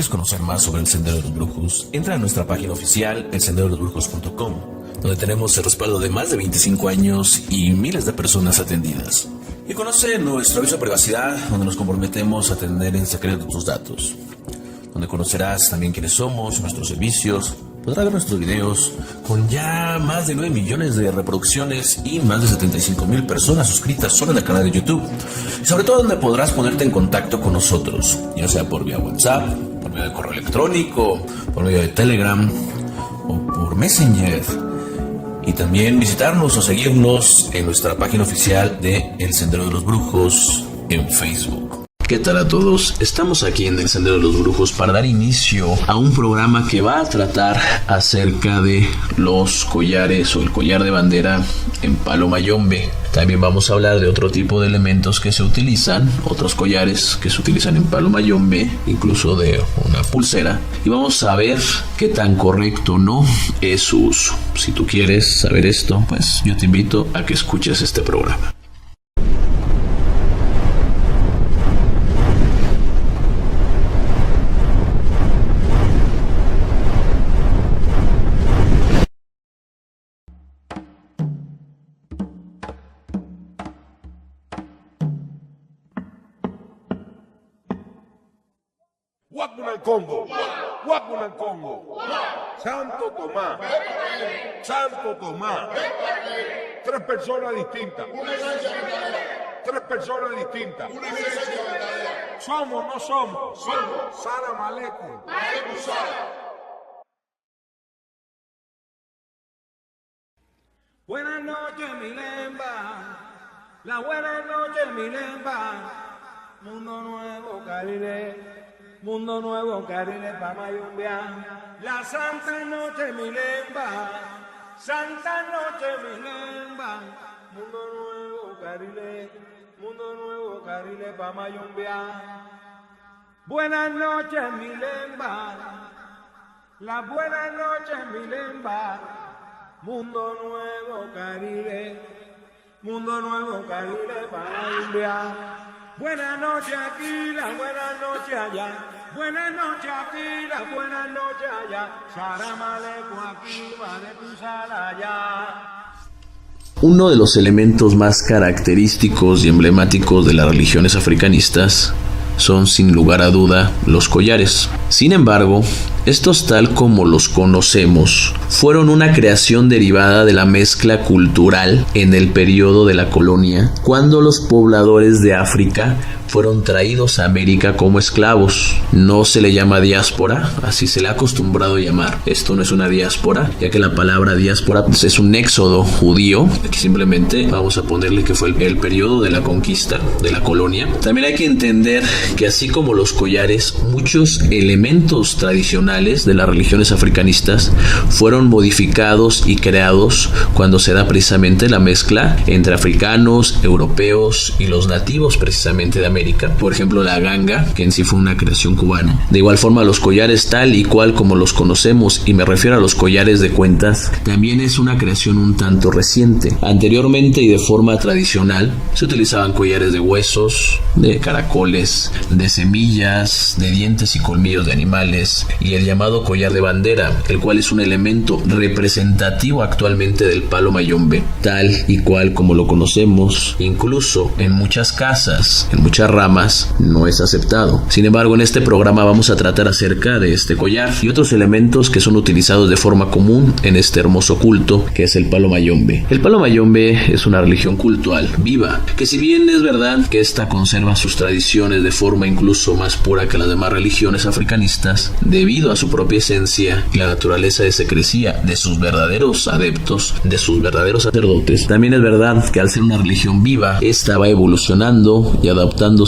¿Quieres conocer más sobre el Sendero de los Brujos? Entra a nuestra página oficial, elsenderodolosbrujos.com, donde tenemos el respaldo de más de 25 años y miles de personas atendidas. Y conoce nuestro aviso de privacidad, donde nos comprometemos a atender en secreto tus datos, donde conocerás también quiénes somos, nuestros servicios. Podrás ver nuestros videos con ya más de 9 millones de reproducciones y más de 75,000 personas suscritas solo en el canal de YouTube. Y sobre todo donde podrás ponerte en contacto con nosotros, ya sea por vía WhatsApp, por medio de correo electrónico, por medio de Telegram o por Messenger. Y también visitarnos o seguirnos en nuestra página oficial de El Sendero de los Brujos en Facebook. ¿Qué tal a todos? Estamos aquí en El Sendero de los Brujos para dar inicio a un programa que va a tratar acerca de los collares o el collar de bandera en palo mayombe. También vamos a hablar de otro tipo de elementos que se utilizan, otros collares que se utilizan en palo mayombe, incluso de una pulsera. Y vamos a ver qué tan correcto o no es su uso. Si tú quieres saber esto, pues yo te invito a que escuches este programa. Guapuna el Congo, Santo Tomás, Santo Tomás, tres personas distintas, somos, no somos, Salam Aleikum. Buenas noches, mi lemba, la buenas noches, mi lemba, mundo nuevo, Caribe. Mundo nuevo, Caribe, pa' mayombear. La santa noche, mi lemba. Santa noche, mi lemba. Mundo nuevo, Caribe. Mundo nuevo, Caribe, pa' mayombear. Buenas noches, mi lemba. La buenas noches, mi lemba. Mundo nuevo, Caribe. Mundo nuevo, Caribe, pa' mayombear. Buenas noches aquí, la buenas noches allá. Buenas noches aquí, la buenas noches allá. Salam Aleikum aquí, Aleikum Salam allá. Uno de los elementos más característicos y emblemáticos de las religiones africanistas son, sin lugar a duda, los collares. Sin embargo, estos, tal como los conocemos, fueron una creación derivada de la mezcla cultural en el periodo de la colonia, cuando los pobladores de África fueron traídos a América como esclavos. No se le llama diáspora, así se le ha acostumbrado llamar. Esto no es una diáspora, ya que la palabra diáspora es un éxodo judío. Aquí simplemente vamos a ponerle que fue el periodo de la conquista de la colonia. También hay que entender que, así como los collares, muchos elementos tradicionales de las religiones africanistas fueron modificados y creados cuando se da precisamente la mezcla entre africanos, europeos y los nativos precisamente de América. Por ejemplo, la ganga, que en sí fue una creación cubana. De igual forma, los collares tal y cual como los conocemos, y me refiero a los collares de cuentas, también es una creación un tanto reciente. Anteriormente y de forma tradicional se utilizaban collares de huesos, de caracoles, de semillas, de dientes y colmillos de animales, y el llamado collar de bandera, el cual es un elemento representativo actualmente del palo mayombe, tal y cual como lo conocemos. Incluso en muchas casas, en muchas ramas, no es aceptado. Sin embargo, en este programa vamos a tratar acerca de este collar y otros elementos que son utilizados de forma común en este hermoso culto que es el palo mayombe. El palo mayombe es una religión cultural viva, que si bien es verdad que esta conserva sus tradiciones de forma incluso más pura que las demás religiones africanistas, debido a su propia esencia y la naturaleza de secrecía de sus verdaderos adeptos, de sus verdaderos sacerdotes, también es verdad que al ser una religión viva, esta va evolucionando y adaptándose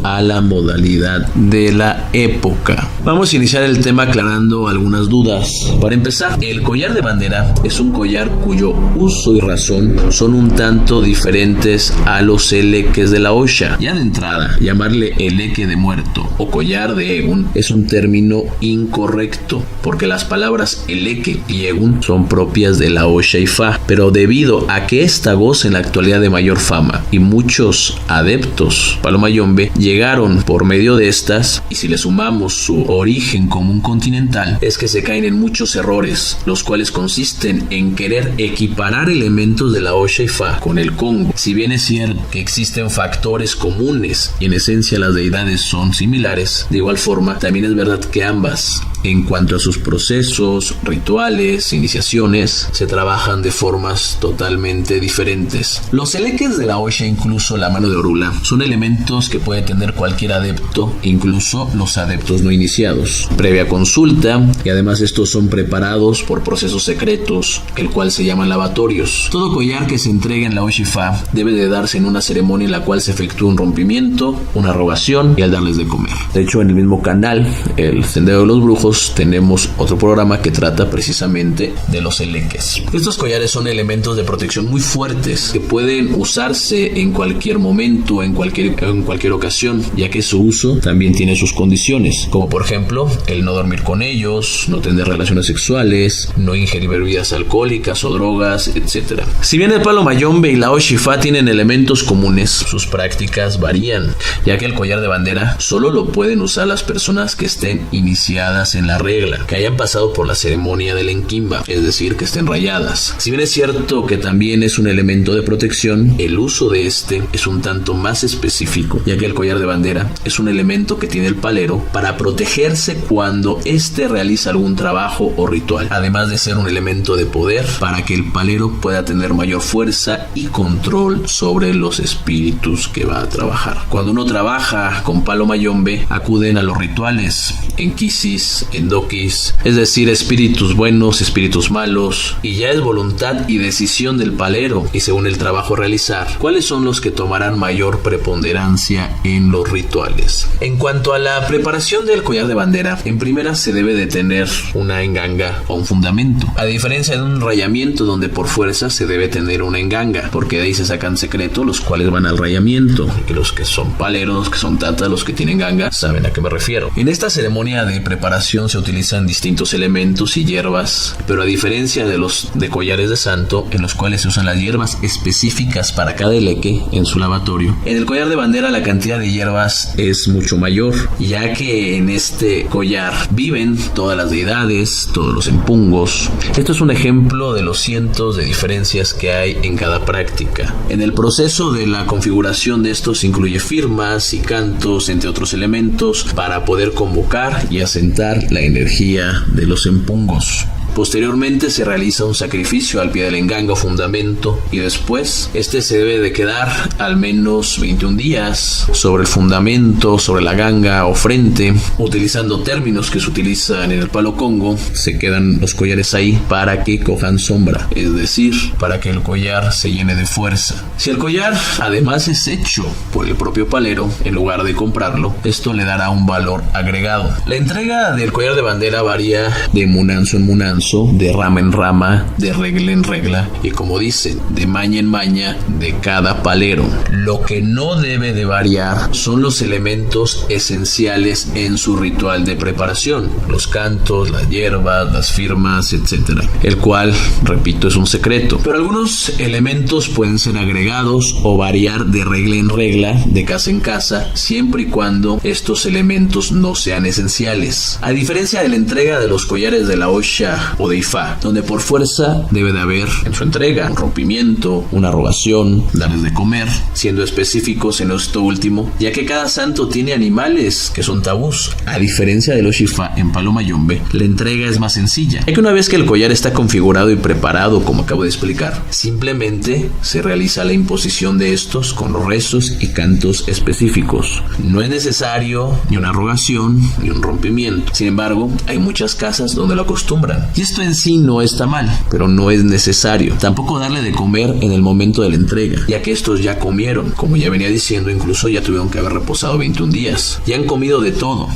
a la modalidad de la época. Vamos a iniciar el tema aclarando algunas dudas. Para empezar, el collar de bandera es un collar cuyo uso y razón son un tanto diferentes a los eleques de la Osha. Ya de entrada, llamarle eleque de muerto o collar de Egun es un término incorrecto, porque las palabras eleque y Egun son propias de la Osha y Fa, pero debido a que esta goza en la actualidad de mayor fama y muchos adeptos palomayo Mayombe llegaron por medio de estas, y si le sumamos su origen común continental, es que se caen en muchos errores, los cuales consisten en querer equiparar elementos de la Osha y Fa con el Congo. Si bien es cierto que existen factores comunes y en esencia las deidades son similares, de igual forma también es verdad que ambas, en cuanto a sus procesos, rituales, iniciaciones, se trabajan de formas totalmente diferentes. Los eleques de la Osha, incluso la mano de Orula, son elementos que puede tener cualquier adepto, incluso los adeptos no iniciados, previa consulta, y además estos son preparados por procesos secretos, el cual se llaman lavatorios. Todo collar que se entregue en la Osha y Fa debe de darse en una ceremonia en la cual se efectúa un rompimiento, una rogación y al darles de comer. De hecho, en el mismo canal, el Sendero de los Brujos, tenemos otro programa que trata precisamente de los eleques. Estos collares son elementos de protección muy fuertes que pueden usarse en cualquier momento, en cualquier ocasión, ya que su uso también tiene sus condiciones, como por ejemplo el no dormir con ellos, no tener relaciones sexuales, no ingerir bebidas alcohólicas o drogas, etc. Si bien el palo Mayombe y la Osha y Fa tienen elementos comunes, sus prácticas varían, ya que el collar de bandera solo lo pueden usar las personas que estén iniciadas en la regla, que hayan pasado por la ceremonia del Enquimba, es decir, que estén rayadas. Si bien es cierto que también es un elemento de protección, el uso de este es un tanto más específico, ya que el collar de bandera es un elemento que tiene el palero para protegerse cuando éste realiza algún trabajo o ritual, además de ser un elemento de poder para que el palero pueda tener mayor fuerza y control sobre los espíritus que va a trabajar. Cuando uno trabaja con palo Mayombe, acuden a los rituales Enquisis, Endokis, es decir, espíritus buenos, espíritus malos, y ya es voluntad y decisión del palero, y según el trabajo a realizar, cuáles son los que tomarán mayor preponderancia en los rituales. En cuanto a la preparación del collar de bandera, en primera se debe de tener una enganga o un fundamento, a diferencia de un rayamiento donde por fuerza se debe tener una enganga, porque de ahí se sacan secretos los cuales van al rayamiento, que los que son paleros, que son tatas, los que tienen ganga, saben a qué me refiero. En esta ceremonia de preparación se utilizan distintos elementos y hierbas, pero a diferencia de los de collares de santo, en los cuales se usan las hierbas específicas para cada eleque en su lavatorio, en el collar de bandera la cantidad de hierbas es mucho mayor, ya que en este collar viven todas las deidades, todos los empungos. Esto es un ejemplo de los cientos de diferencias que hay en cada práctica. En el proceso de la configuración de estos incluye firmas y cantos, entre otros elementos, para poder convocar y asentar la energía de los empungos. Posteriormente se realiza un sacrificio al pie del enganga o fundamento, y después este se debe de quedar al menos 21 días sobre el fundamento, sobre la ganga o frente. Utilizando términos que se utilizan en el palo Congo, se quedan los collares ahí para que cojan sombra, es decir, para que el collar se llene de fuerza. Si el collar además es hecho por el propio palero, en lugar de comprarlo, esto le dará un valor agregado. La entrega del collar de bandera varía de munanzo en munanzo, de rama en rama, de regla en regla, y como dicen, de maña en maña de cada palero. Lo que no debe de variar son los elementos esenciales en su ritual de preparación, los cantos, las hierbas, las firmas, etc., el cual, repito, es un secreto, pero algunos elementos pueden ser agregados o variar de regla en regla, de casa en casa, siempre y cuando estos elementos no sean esenciales, a diferencia de la entrega de los collares de la Osha o de Ifa, donde por fuerza debe de haber en su entrega un rompimiento, una rogación, darles de comer, siendo específicos en esto último, ya que cada santo tiene animales que son tabús. A diferencia de los Ifa en palo Mayombe, la entrega es más sencilla, ya que una vez que el collar está configurado y preparado, como acabo de explicar, simplemente se realiza la imposición de estos con los rezos y cantos específicos. No es necesario ni una rogación ni un rompimiento. Sin embargo, hay muchas casas donde lo acostumbran, y esto en sí no está mal, pero no es necesario. Tampoco darle de comer en el momento de la entrega, ya que estos ya comieron, como ya venía diciendo, incluso ya tuvieron que haber reposado 21 días. Ya han comido de todo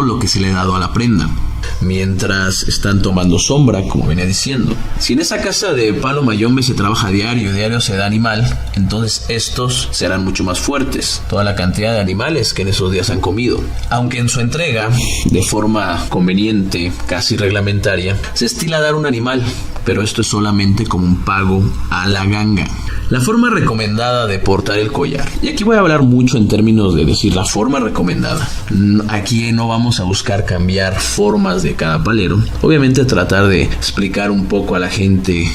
lo que se le ha dado a la prenda, mientras están tomando sombra, como venía diciendo. Si en esa casa de palo Mayombe se trabaja diario se da animal, entonces estos serán mucho más fuertes, toda la cantidad de animales que en esos días han comido. Aunque en su entrega, de forma conveniente, casi reglamentaria, se estila dar un animal, pero esto es solamente como un pago a la ganga. La forma recomendada de portar el collar. Y aquí voy a hablar mucho en términos de decir la forma recomendada. Aquí no vamos a buscar cambiar formas de cada palero. Obviamente tratar de explicar un poco a la gente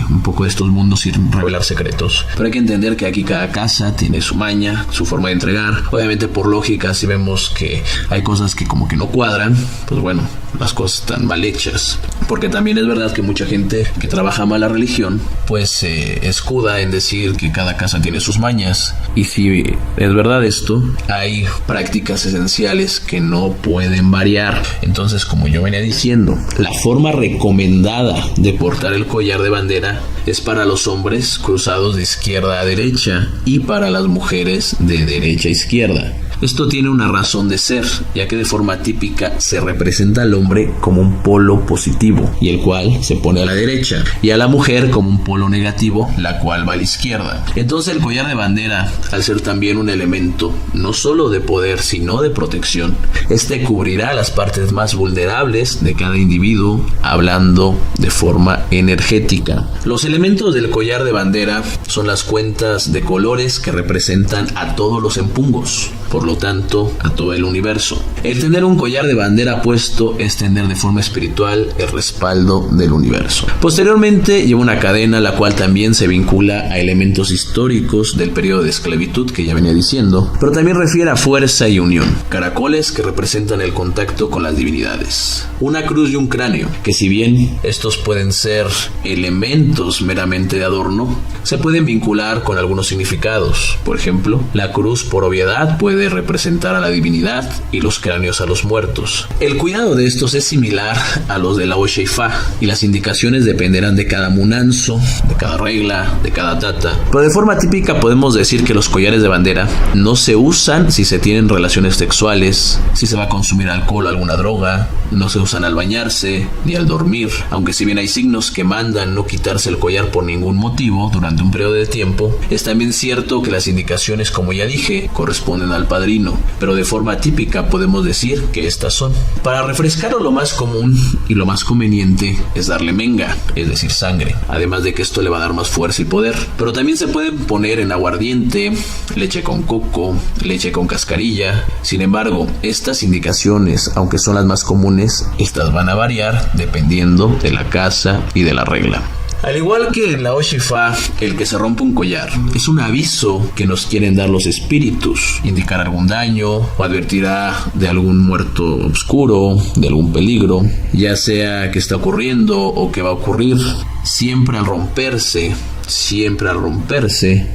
un poco de estos mundos sin revelar secretos. Pero hay que entender que aquí cada casa tiene su maña, su forma de entregar. Obviamente por lógica, si vemos que hay cosas que como que no cuadran, pues bueno, las cosas están mal hechas. Porque también es verdad que mucha gente que trabaja mal la religión pues se escuda en decir que cada casa tiene sus mañas. Y si es verdad esto, hay prácticas esenciales que no pueden variar. Entonces, como yo venía diciendo, la forma recomendada de portar el collar de bandera es para los hombres cruzados de izquierda a derecha y para las mujeres de derecha a izquierda. Esto tiene una razón de ser, ya que de forma típica se representa al hombre como un polo positivo, y el cual se pone a la derecha, y a la mujer como un polo negativo, la cual va a la izquierda. Entonces el collar de bandera, al ser también un elemento no solo de poder, sino de protección, este cubrirá las partes más vulnerables de cada individuo, hablando de forma energética. Los elementos del collar de bandera son las cuentas de colores que representan a todos los empungos, por lo tanto, a todo el universo. El tener un collar de bandera puesto es tener de forma espiritual el respaldo del universo. Posteriormente lleva una cadena, la cual también se vincula a elementos históricos del periodo de esclavitud que ya venía diciendo, pero también refiere a fuerza y unión. Caracoles que representan el contacto con las divinidades. Una cruz y un cráneo, que si bien estos pueden ser elementos meramente de adorno, se pueden vincular con algunos significados. Por ejemplo, la cruz por obviedad puede representar a la divinidad y los cráneos a los muertos. El cuidado de estos es similar a los de la Osheifa, y las indicaciones dependerán de cada munanzo, de cada regla, de cada tata. Pero de forma típica podemos decir que los collares de bandera no se usan si se tienen relaciones sexuales, si se va a consumir alcohol o alguna droga, no se usan al bañarse ni al dormir, aunque si bien hay signos que mandan no quitarse el collar por ningún motivo durante un periodo de tiempo, es también cierto que las indicaciones, como ya dije, corresponden al padrino, pero de forma típica podemos decir que estas son. Para refrescarlo, lo más común y lo más conveniente es darle menga, es decir, sangre, además de que esto le va a dar más fuerza y poder. Pero también se pueden poner en aguardiente, leche con coco, leche con cascarilla. Sin embargo, estas indicaciones, aunque son las más comunes, estas van a variar dependiendo de la casa y de la regla. Al igual que en la Osheifa, el que se rompe un collar es un aviso que nos quieren dar los espíritus, indicar algún daño o advertirá de algún muerto oscuro, de algún peligro, ya sea que está ocurriendo o que va a ocurrir. Siempre al romperse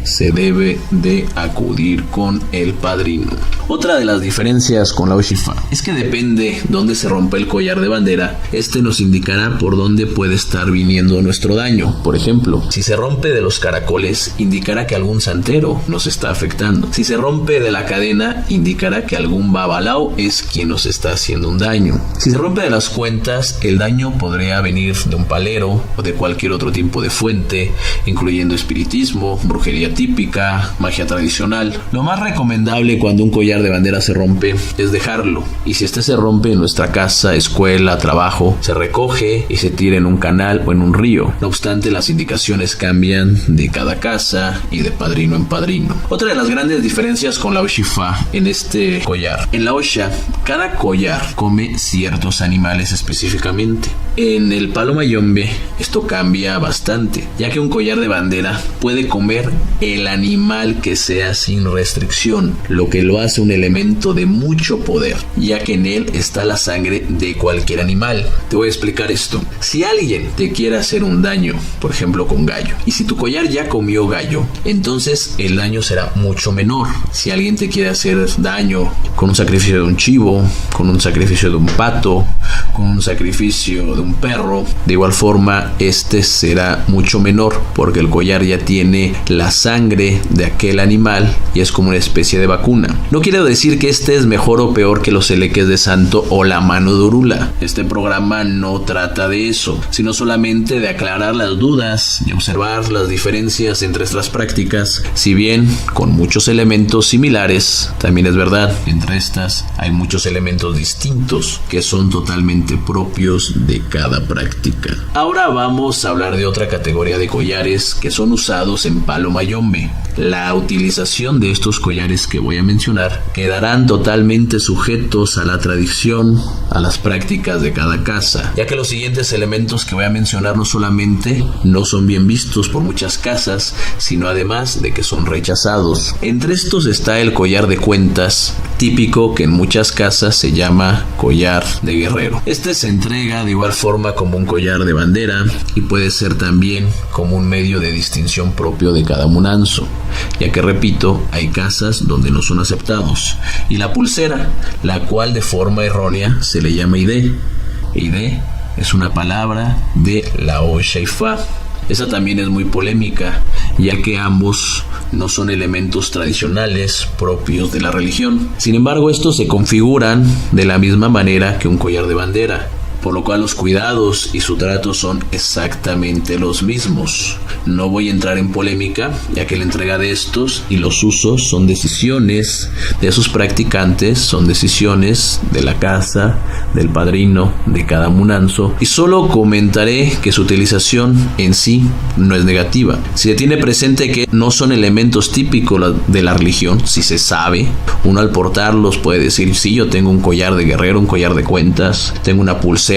se debe de acudir con el padrino. Otra de las diferencias con la Osheifa es que depende dónde se rompe el collar de bandera, este nos indicará por dónde puede estar viniendo nuestro daño. Por ejemplo, si se rompe de los caracoles, indicará que algún santero nos está afectando. Si se rompe de la cadena, indicará que algún babalao es quien nos está haciendo un daño. Si se rompe de las cuentas, el daño podría venir de un palero o de cualquier otro tipo de fuente, incluyendo espiritismo, brujería típica, magia tradicional. Lo más recomendable cuando un collar de bandera se rompe es dejarlo, y si este se rompe en nuestra casa, escuela, trabajo, se recoge y se tira en un canal o en un río. No obstante, las indicaciones cambian de cada casa y de padrino en padrino. Otra de las grandes diferencias con la Osheifa en este collar: en la Osha, cada collar come ciertos animales específicamente. En el palo mayombe esto cambia bastante, ya que un collar de bandera puede comer el animal que sea sin restricción, lo que lo hace un elemento de mucho poder, ya que en él está la sangre de cualquier animal. Te voy a explicar esto. Si alguien te quiere hacer un daño, por ejemplo con gallo, y si tu collar ya comió gallo, entonces el daño será mucho menor. Si alguien te quiere hacer daño con un sacrificio de un chivo, con un sacrificio de un pato, con un sacrificio de un perro, de igual forma este será mucho menor, porque el collar ya tiene la sangre de aquel animal y es como una especie de vacuna. No quiero decir que este es mejor o peor que los eleques de santo o la mano de Orula. Este programa no trata de eso, sino solamente de aclarar las dudas y observar las diferencias entre estas prácticas. Si bien con muchos elementos similares, también es verdad, entre estas hay muchos elementos distintos que son totalmente propios de cada práctica. Ahora vamos a hablar de otra categoría de collares collares que son usados en Palo Mayombe. La utilización de estos collares que voy a mencionar quedarán totalmente sujetos a la tradición, a las prácticas de cada casa, ya que los siguientes elementos que voy a mencionar no solamente no son bien vistos por muchas casas, sino además de que son rechazados. Entre estos está el collar de cuentas, típico que en muchas casas se llama collar de guerrero. Este se entrega de igual forma como un collar de bandera y puede ser también como un medio de distinción propio de cada munanzo, ya que repito, hay casas donde no son aceptados. Y la pulsera, la cual de forma errónea se le llama Idé. Idé es una palabra de la Oshaifa. Esa también es muy polémica, ya que ambos no son elementos tradicionales propios de la religión. Sin embargo, estos se configuran de la misma manera que un collar de bandera, por lo cual los cuidados y su trato son exactamente los mismos. No voy a entrar en polémica, ya que la entrega de estos y los usos son decisiones de sus practicantes, son decisiones de la casa, del padrino, de cada munanzo, y solo comentaré que su utilización en sí no es negativa. Si se tiene presente que no son elementos típicos de la religión, si se sabe, uno al portarlos puede decir, sí, yo tengo un collar de guerrero, un collar de cuentas, tengo una pulsera,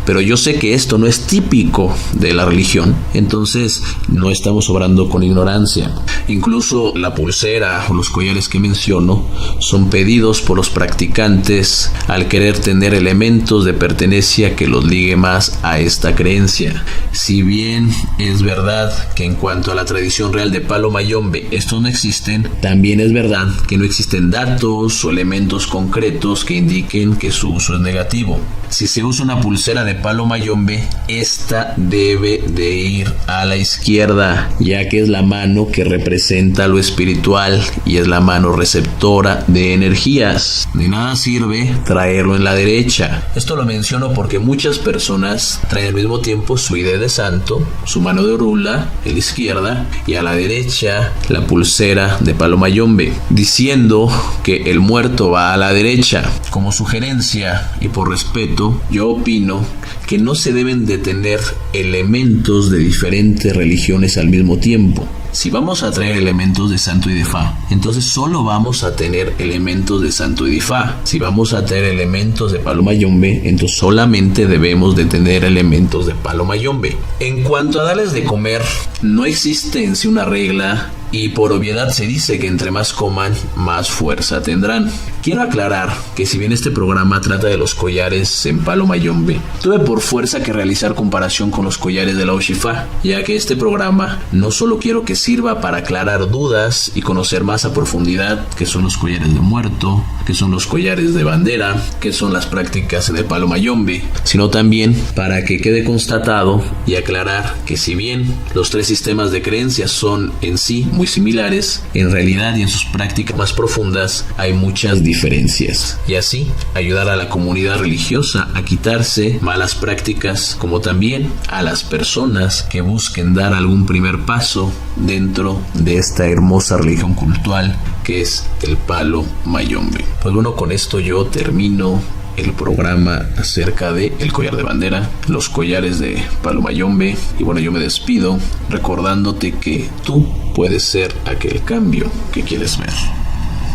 pero yo sé que esto no es típico de la religión, entonces no estamos obrando con ignorancia. Incluso la pulsera o los collares que menciono son pedidos por los practicantes al querer tener elementos de pertenencia que los ligue más a esta creencia. Si bien es verdad que en cuanto a la tradición real de Palo Mayombe estos no existen, también es verdad que no existen datos o elementos concretos que indiquen que su uso es negativo. Si se usa una pulsera de Palo Mayombe, esta debe de ir a la izquierda, ya que es la mano que representa lo espiritual y es la mano receptora de energías. De nada sirve traerlo en la derecha. Esto lo menciono porque muchas personas traen al mismo tiempo su idea de santo, su mano de orula en la izquierda y a la derecha la pulsera de Palo Mayombe, diciendo que el muerto va a la derecha. Como sugerencia y por respeto, yo opino que no se deben de tener elementos de diferentes religiones al mismo tiempo. Si vamos a traer elementos de Santo y de Fa, entonces solo vamos a tener elementos de Santo y de Fa. Si vamos a traer elementos de Palo Mayombe, entonces solamente debemos de tener elementos de Palo Mayombe. En cuanto a darles de comer, no existe en sí una regla y por obviedad se dice que entre más coman, más fuerza tendrán. Quiero aclarar que si bien este programa trata de los collares en Palo Mayombe, tuve por fuerza que realizar comparación con los collares de la Oshifa, ya que este programa no solo quiero que sirva para aclarar dudas y conocer más a profundidad qué son los collares de muerto, qué son los collares de bandera, qué son las prácticas en el Palo Mayombe, sino también para que quede constatado y aclarar que si bien los tres sistemas de creencias son en sí muy similares, en realidad y en sus prácticas más profundas hay muchas diferencias, y así ayudar a la comunidad religiosa a quitarse malas prácticas, como también a las personas que busquen dar algún primer paso dentro de esta hermosa religión cultural que es el Palo Mayombe. Pues bueno, con esto yo termino el programa acerca de el collar de bandera, los collares de Palo Mayombe, y bueno, yo me despido recordándote que tú puedes ser aquel cambio que quieres ver.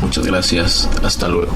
Muchas gracias, hasta luego.